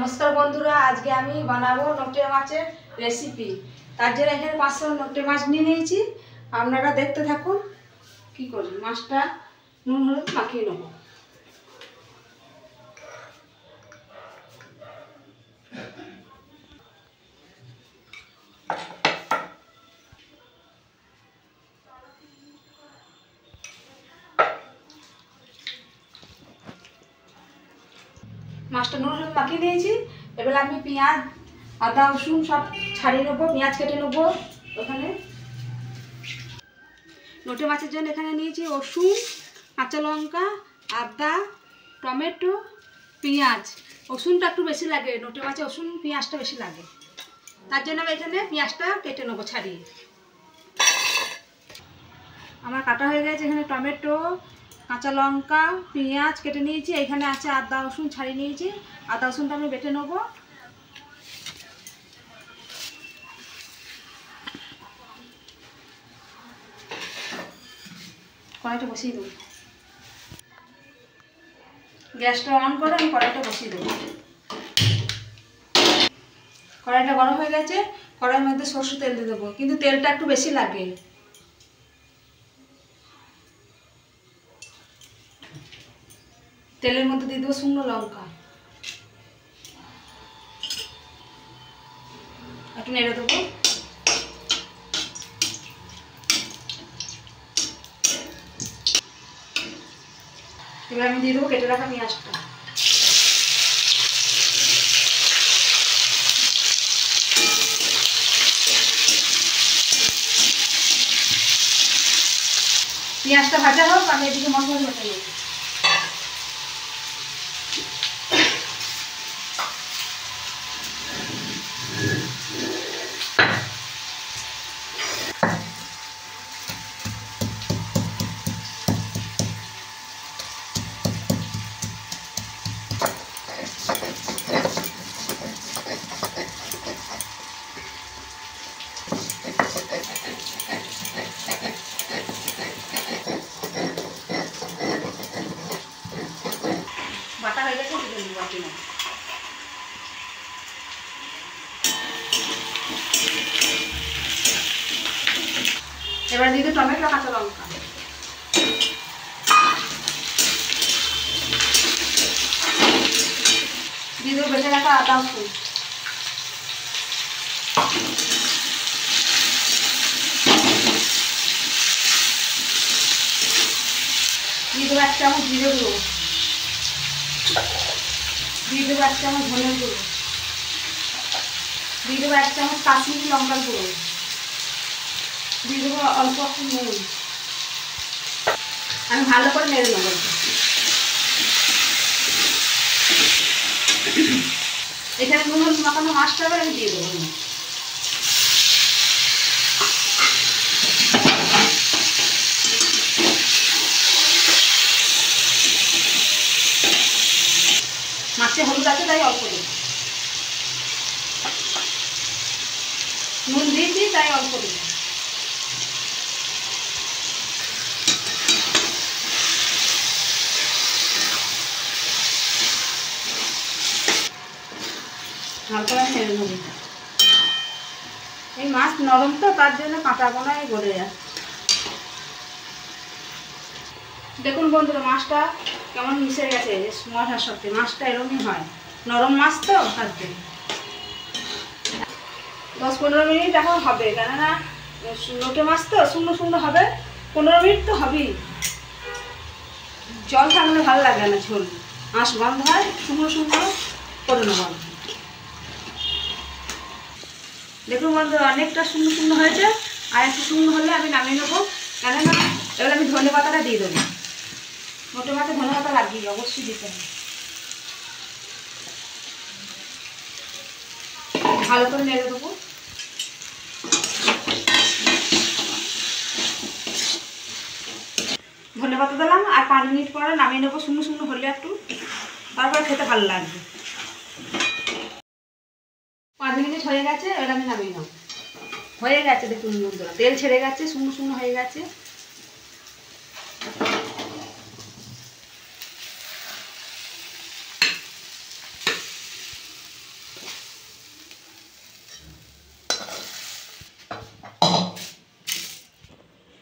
নমস্কার বন্ধুরা, আজকে আমি বানাবো নটে মাছের রেসিপি। তার জন্য এখানে 500 নটে মাছ নিয়ে নিয়েছি। আপনারা দেখতে থাকুন কি করি। মাছটা নুন হলুদ মাখিয়ে নেব। মাছটা নুন হলুদ মাখিয়ে নিয়েছি। এবার আমি পেঁয়াজ আদা রসুন সব ছাড়িয়ে নেবো, পেঁয়াজ কেটে নেবো। ওখানে নটে মাছের জন্য এখানে নিয়েছি রসুন, কাঁচা লঙ্কা, আদা, টমেটো, পেঁয়াজ। রসুনটা একটু বেশি লাগে, নটে মাছে রসুন পেঁয়াজটা বেশি লাগে। তার জন্য আমি এখানে পেঁয়াজটা কেটে নেবো ছাড়িয়ে। আমার কাটা হয়ে গেছে। এখানে টমেটো, কাঁচা লঙ্কা, পেঁয়াজ কেটে নিয়েছি। এখানে আছে আদা রসুন ছাড়িয়ে নিয়েছি। আদা রসুনটা আমি বেটে নেবো। কড়াইটা বসিয়ে দেবো। গ্যাসটা অন করে আমি কড়াইটা বসিয়ে দেবো। কড়াইটা গরম হয়ে গেছে। কড়াইয়ের মধ্যে সরষের তেল দিয়ে দেবো, কিন্তু তেলটা একটু বেশি লাগে। তেলের মধ্যে দিয়ে দেবো শুকনো লঙ্কা, একটু নেড়ে দেবো। এবার আমি দিয়ে দেবো কেটে রাখা পেঁয়াজটা। পেঁয়াজটা ভাজা হোক, আমি এদিকে মশলা বেটে নেব। বাটা হয়ে গেছে, দিয়ে দেবো বাটি না। এবার দিয়ে দেবো টমেটো, কাঁচা লঙ্কা, দিয়ে দেবো বেটে রাখা আদা রসুন, দিয়ে দেবো 1 চামচ জিরে গুঁড়ো, দিয়ে দেবো 1 চামচ ধনে গুঁড়ো, দিয়ে দেবো 1 চামচ কাশ্মীরি লঙ্কার গুঁড়ো, দিয়ে দেবো অল্প একটু নুন। আমি ভালো করে নেড়ে নেবো। এখানে নুন হলুদ মাখানো মাছটা আমি দিয়ে দেবো। মাছে হলুদ আছে তাই অল্প দেবো, নুন দিয়েছি তাই অল্প দেবো। হালকা নেড়ে নেবো। এই মাছ নরম তো, তার জন্য কাঁটা গোনায় গলে যায়। দেখুন বন্ধুরা, মাছটা কেমন মিশে গেছে মশলার সাথে। মাছটা এরকমই হয়, নরম মাছ তো, তার জন্য 10-15 মিনিট এখন হবে, কেননা নটে মাছ তো শুকনো শুকনো হবে। 15 মিনিট তো হবেই। জল থাকলে ভালো লাগে না, ঝোল মাছ গন্ধ হয়। শুকনো শুকনো করে নেব। দেখুন বন্ধুরা, অনেকটা শুকনো শুকনো হয়েছে। আর একটু শুকনো হলে আমি নামিয়ে নেবো, কেননা এবার আমি ধনে পাতাটা দিয়ে দেবো। নটে মাছে ধনে পাতা লাগিয়ে অবশ্যই দিতে হবে। ভালো করে নেড়ে দেবো। ধনে পাতা দিলাম, আর 5 মিনিট পরে নামিয়ে নেবো। শুকনো শুকনো হলে একটু, তারপরে খেতে ভালো লাগবে। 5 মিনিট হয়ে গেছে, এবার আমি নামিয়ে নেবো। হয়ে গেছে দেখুন বন্ধুরা, তেল ছেড়ে গেছে, শুকনো শুকনো হয়ে গেছে।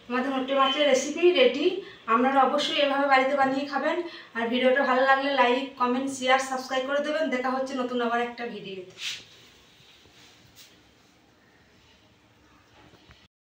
আমাদের নোটে মাছের রেসিপি রেডি। আপনারা অবশ্যই এভাবে বাড়িতে বানিয়ে খাবেন। আর ভিডিওটা ভালো লাগলে লাইক, কমেন্ট, শেয়ার, সাবস্ক্রাইব করে দেবেন। দেখা হচ্ছে নতুন আবার একটা ভিডিও।